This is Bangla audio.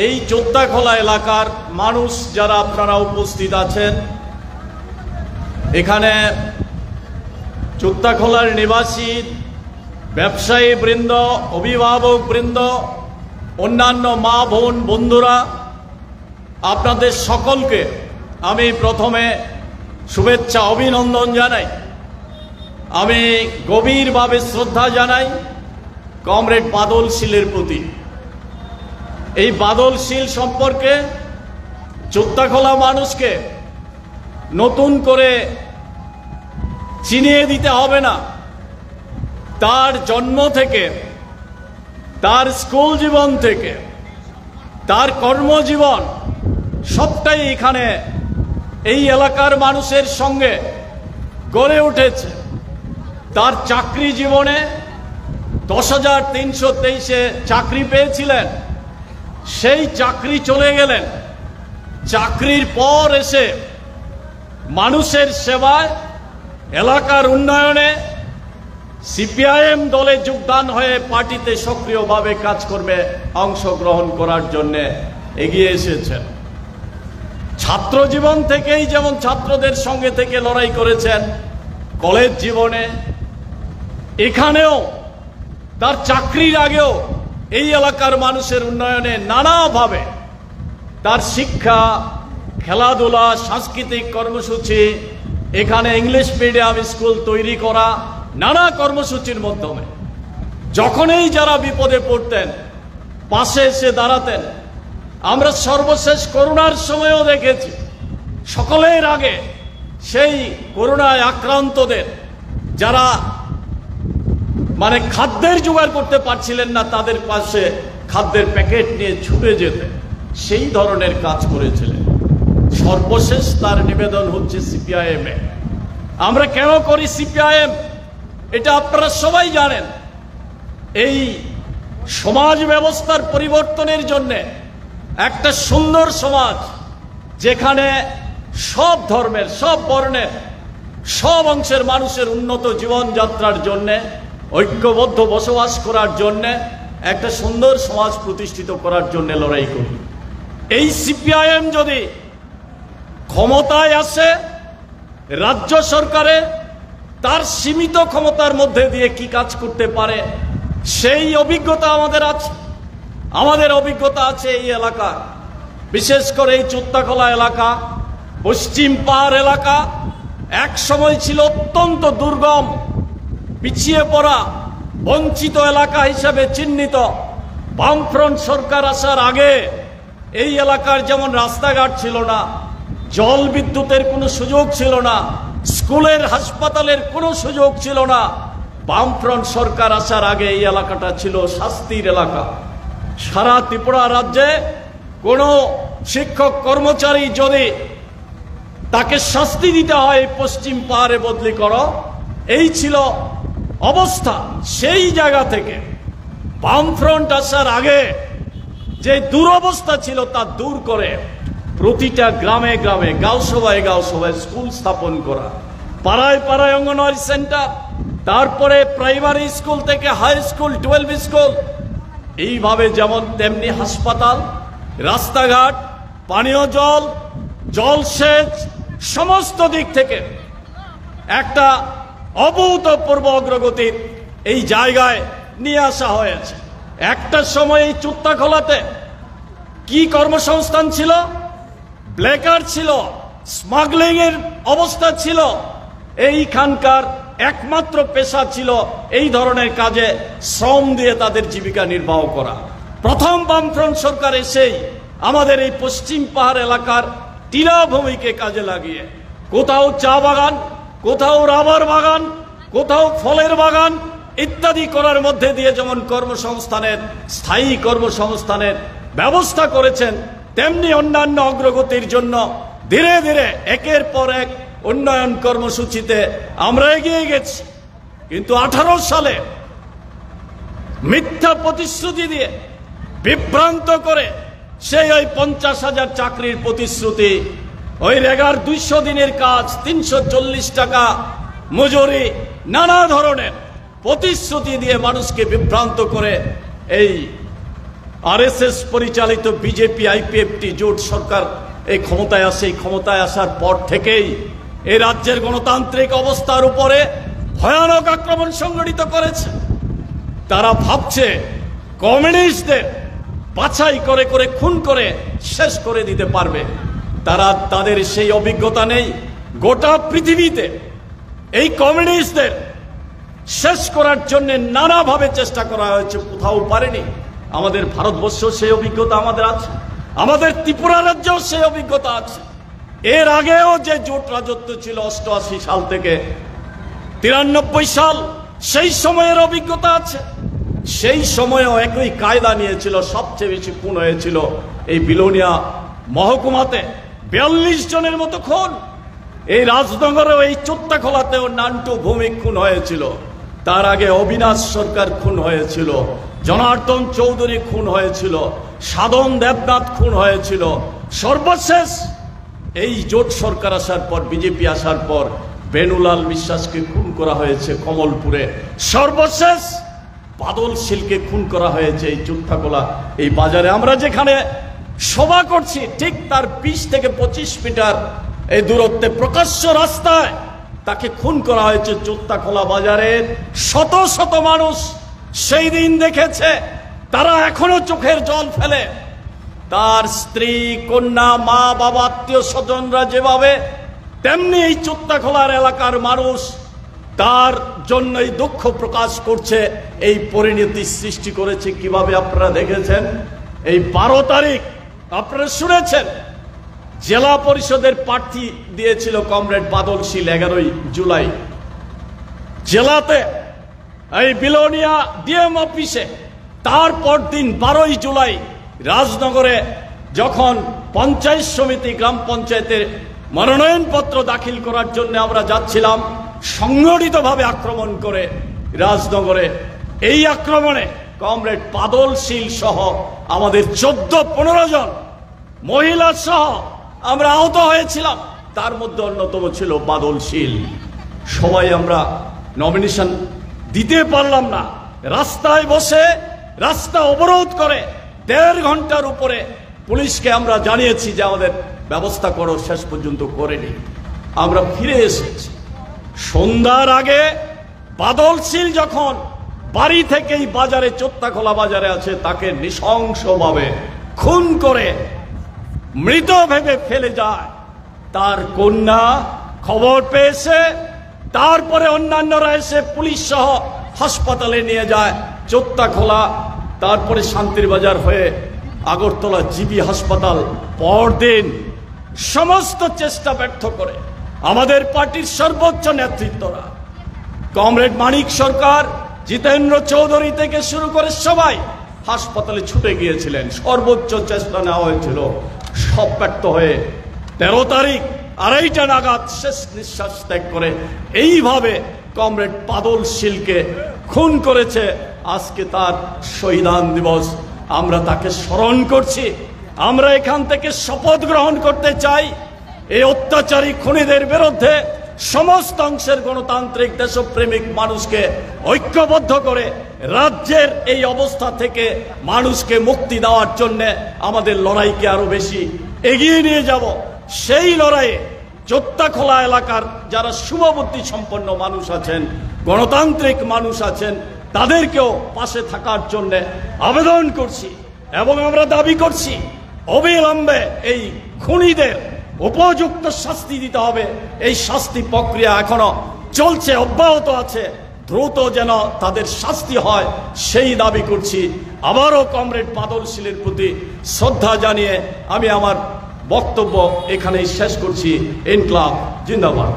এই যোদ্ধাখোলা এলাকার মানুষ যারা আপনারা উপস্থিত আছেন, এখানে যোদ্ধাখোলার নিবাসী ব্যবসায়ী বৃন্দ, অভিভাবক বৃন্দ, অন্যান্য মা বোন বন্ধুরা, আপনাদের সকলকে আমি প্রথমে শুভেচ্ছা অভিনন্দন জানাই। আমি গভীরভাবে শ্রদ্ধা জানাই কমরেড বাদল শীলের প্রতি। এই বাদল শীল সম্পর্কে যোদ্ধাখোলা মানুষকে নতুন করে চিনিয়ে দিতে হবে না। তার জন্ম থেকে, তার স্কুল জীবন থেকে, তার কর্মজীবন সবটাই এখানে এই এলাকার মানুষের সঙ্গে গড়ে উঠেছে। তার চাকরি জীবনে 10,323-এ চাকরি পেয়েছিলেন, সেই চাকরি চলে গেলেন। চাকরির পর এসে মানুষের সেবায়, এলাকার উন্নয়নে সিপিআইএম দলে যোগদান হয়ে পার্টিতে সক্রিয়ভাবে কাজকর্মে অংশগ্রহণ করার জন্য এগিয়ে এসেছেন। ছাত্র জীবন থেকেই যেমন ছাত্রদের সঙ্গে থেকে লড়াই করেছেন, কলেজ জীবনে, এখানেও তার চাকরির আগেও এই এলাকার মানুষের উন্নয়নে নানাভাবে তার শিক্ষা, খেলাধুলা, সাংস্কৃতিক কর্মসূচি, এখানে ইংলিশ মিডিয়াম স্কুল তৈরি করা, নানা কর্মসূচির মাধ্যমে যখনই যারা বিপদে পড়তেন পাশে এসে দাঁড়াতেন। আমরা সর্বশেষ করোনার সময়ও দেখেছি, সকলের আগে সেই করোনায় আক্রান্তদের যারা খাদ্যের জোগাড় করতে পারছিলেন না, তাদের পাশে খাদ্যের প্যাকেট নিয়ে ছুটে যেতে, সেই ধরনের কাজ করেছিলেন। সর্বশেষ তার নিবেদন হচ্ছে সিপিআইএম এ। আমরা কেন করি সিপিআইএম এটা আপনারা সবাই জানেন। এই সমাজ ব্যবস্থার পরিবর্তনের জন্য একটা সুন্দর সমাজ, যেখানে সব ধর্মের, সব বর্ণের, সব অংশের মানুষের উন্নত জীবনযাত্রার জন্য, ঐক্যবদ্ধ বসবাস করার জন্য একটা সুন্দর সমাজ প্রতিষ্ঠিত করার জন্য লড়াই করি। এই সিপিআইএম যদি ক্ষমতায় আসে, রাজ্য সরকারে তার সীমিত ক্ষমতার মধ্যে দিয়ে কি কাজ করতে পারে সেই অভিজ্ঞতা আমাদের আছে। আমাদের অভিজ্ঞতা আছে এই এলাকা, বিশেষ করে এই যোদ্ধাখোলা এলাকা, পশ্চিম পাহাড় এলাকা এক সময় ছিল অত্যন্ত দুর্গম, পিছিয়ে পড়া, বঞ্চিত এলাকা হিসাবে চিহ্নিত। বামফ্রন্ট সরকার আসার আগে এই এলাকার যেমন রাস্তাঘাট ছিল না, জল বিদ্যুতের কোনো সুযোগ ছিল না, স্কুলের, হাসপাতালের কোনো সুযোগ ছিল না। বামফ্রন্ট সরকার আসার আগে এই এলাকাটা ছিল শাস্তির এলাকা। সারা ত্রিপুরা রাজ্যে কোনো শিক্ষক কর্মচারী যদি তাকে শাস্তি দিতে হয়, পশ্চিম পাহাড়ে বদলি করো, এই ছিল অবস্থা। সেই জায়গা থেকে বামফ্রন্ট আসার আগে যে দুরবস্থা ছিল তা দূর করে প্রতিটা গ্রামে গ্রামে, গাঁও সভায় স্কুল স্থাপন করা, পাড়ায় পাড়ায় অঙ্গনওয়াড়ি সেন্টার, তারপরে প্রাইমারি স্কুল থেকে হাই স্কুল, 12 স্কুল, এইভাবে যেমন তেমনি হাসপাতাল, রাস্তাঘাট, পানীয় জল, জলসেচ, সমস্ত দিক থেকে একটা অভূতপূর্ব অগ্রগতির এই জায়গায় নিয়ে আসা হয়েছে। একটা সময় এই যোদ্ধাখোলাতে কি কর্মসংস্থান ছিল? ব্ল্যাকার ছিল, স্মাগলিং এর অবস্থা ছিল। এইখানকার একমাত্র পেশা ছিল এই ধরনের কাজে শ্রম দিয়ে তাদের জীবিকা নির্বাহ করা। প্রথম বামফ্রন্ট সরকার এসেই আমাদের এই পশ্চিম পাহাড় এলাকার তীরভূমিকে কাজে লাগিয়ে কোথাও চা বাগান, কোথাও রাবার বাগান, কোথাও ফলের বাগান ইত্যাদি করার মধ্যে দিয়ে যেমন কর্মসংস্থানের, স্থায়ী কর্মসংস্থানের ব্যবস্থা করেছেন, তেমনি অন্যান্য অগ্রগতির জন্য ধীরে ধীরে একের পর এক উন্নয়ন কর্মসূচিতে আমরা এগিয়ে গেছি। কিন্তু 18 সালে মিথ্যা প্রতিশ্রুতি দিয়ে বিভ্রান্ত করে সেই ওই 50,000 চাকরির প্রতিশ্রুতি, ওই রেগার 200 দিনের কাজ, 340 টাকা মজুরি, নানা ধরনের প্রতিশ্রুতি দিয়ে মানুষকে বিভ্রান্ত করে এই আরএসএস পরিচালিত বিজেপি আইপিএফটি জোট সরকার এই ক্ষমতায় আসে। এই ক্ষমতায় আসার পর থেকেই এই রাজ্যের গণতান্ত্রিক অবস্থার উপরে ভয়ানক আক্রমণ সংগঠিত করেছে। তারা ভাবছে কমিউনিস্টদের বাছাই করে করে খুন করে শেষ করে দিতে পারবে। তাদের সেই অভিজ্ঞতা নেই। গোটা পৃথিবীতে এই কমিউনিস্টদের শেষ করার জন্য নানাভাবে চেষ্টা করা হয়েছে, কোথাও পারেনি। আমাদের ভারতবর্ষ সেই অভিজ্ঞতা আমাদের আছে, আমাদের ত্রিপুরা রাজ্যেও সেই অভিজ্ঞতা আছে। এর আগেও যে জোট রাজত্ব ছিল 88 সাল থেকে 93 সাল, সেই সময়ের অভিজ্ঞতা আছে। সেই সময়েও একই কায়দা নিয়েছিল। সবচেয়ে বেশি খুন হয়েছিল এই বিলোনিয়া মহকুমাতে, 42 জনের মতো খুন। এই রাজনগরেও এই চোত্তাখোলাতেও নান্টু ভৌমিক খুন হয়েছিল। তার আগে অবিনাশ সরকার খুন হয়েছিল, জনার্দন চৌধুরী খুন হয়েছিল, সাধন দেবনাথ খুন হয়েছিল। সর্বশেষ এই জোট সরকার আসার পর, বিজেপি আসার পর বেনুলাল বিশ্বাসকে খুন করা হয়েছে কমলপুরে। সর্বশেষ বাদল শীলকে খুন করা হয়েছে এই চোত্তাখোলা এই বাজারে। আমরা যেখানে সভা করছি ঠিক তার 20 থেকে 25 মিটার এই দূরত্বে প্রকাশ্য রাস্তায় তাকে খুন করা হয়েছে চোত্তাখোলা বাজারের। শত শত মানুষ সেই দিন দেখেছে, তারা এখনো চোখের জল ফেলে। তার স্ত্রী, কন্যা, মা, বাবা, আত্মীয় স্বজনরা যেভাবে, তেমনি এই চোত্তাখোলার এলাকার মানুষ তার জন্যই দুঃখ প্রকাশ করছে। এই পরিণতি সৃষ্টি করেছে কিভাবে আপনারা দেখেছেন। এই 12 তারিখ আপনারা শুনেছেন, জেলা পরিষদের প্রার্থী দিয়েছিল কমরেড বাদল শীল 11 জুলাই জেলাতে এই বিলোনিয়া ডিএম অফিসে। তারপর দিন 12 জুলাই রাজনগরে যখন পঞ্চায়েত সমিতি গ্রাম পঞ্চায়েতের মনোনয়নপত্র দাখিল করার জন্য আমরা যাচ্ছিলাম, সংগঠিতভাবে আক্রমণ করে রাজনগরে। এই আক্রমণে কমরেড বাদল শীল সহ আমাদের 14-15 জন মহিলা সহ আমরা আহত হয়েছিলাম। তার মধ্যে অন্যতম ছিল বাদল শীল। সবাই আমরা নমিনেশন দিতে পারলাম না। রাস্তায় বসে রাস্তা অবরোধ করে 1.5 ঘন্টার উপরে পুলিশকে আমরা জানিয়েছি যে আমাদের ব্যবস্থা করো, শেষ পর্যন্ত করেনি। আমরা ফিরে এসেছি। সন্ধ্যার আগে বাদল শীল যখন বাড়ি থেকেই বাজারে, চোত্তাখোলা বাজারে আছে, তাকে নৃশংসভাবে খুন করে মৃত ভেবে ফেলে যায়। তার কন্যা খবর পেয়েছে, তারপরে অন্যান্যরা এসে পুলিশ সহ হাসপাতালে নিয়ে যায় চোত্তাখোলা, তারপরে শান্তির বাজার হয়ে আগরতলা জিবি হাসপাতাল। পরদিন সমস্ত চেষ্টা ব্যর্থ করে আমাদের পার্টির সর্বোচ্চ নেতৃত্বরা, কমরেড মানিক সরকার, জিতেন্দ্র চৌধুরী থেকে শুরু করে সবাই হাসপাতালে ছুটে গিয়েছিলেন। সর্বোচ্চ চেষ্টা নেওয়া হয়েছিল, সব ব্যর্থ হয়ে 13 তারিখ 2:30 নাগাদ শেষ নিঃশ্বাস ত্যাগ করে এইভাবে কমরেড বাদল শীলকে খুন করেছে। আজকে তার শহীদান দিবস, আমরা তাকে স্মরণ করছি। আমরা এখান থেকে শপথ গ্রহণ করতে চাই, এই অত্যাচারী খুনিদের বিরুদ্ধে সমস্ত অংশের গণতান্ত্রিক দেশপ্রেমিক মানুষকে ঐক্যবদ্ধ করে রাজ্যের এই অবস্থা থেকে মানুষকে মুক্তি দেওয়ার জন্য আমাদের লড়াইকে আরো বেশি এগিয়ে নিয়ে যাব। সেই লড়াইয়ে চোত্তাখোলা এলাকার যারা শুভবুদ্ধি সম্পন্ন মানুষ আছেন, গণতান্ত্রিক মানুষ আছেন, তাদেরকেও পাশে থাকার জন্য আবেদন করছি এবং আমরা দাবি করছি অবিলম্বে এই খুনিদের উপযুক্ত শাস্তি দিতে হবে। এই শাস্তি প্রক্রিয়া এখনো চলছে, অব্যাহত আছে, দ্রুত যেন তাদের শাস্তি হয় সেই দাবি করছি। আবারও কমরেড বাদল শীলের প্রতি শ্রদ্ধা জানিয়ে আমি আমার বক্তব্য এখানেই শেষ করছি। ইনকলাব জিন্দাবাদ।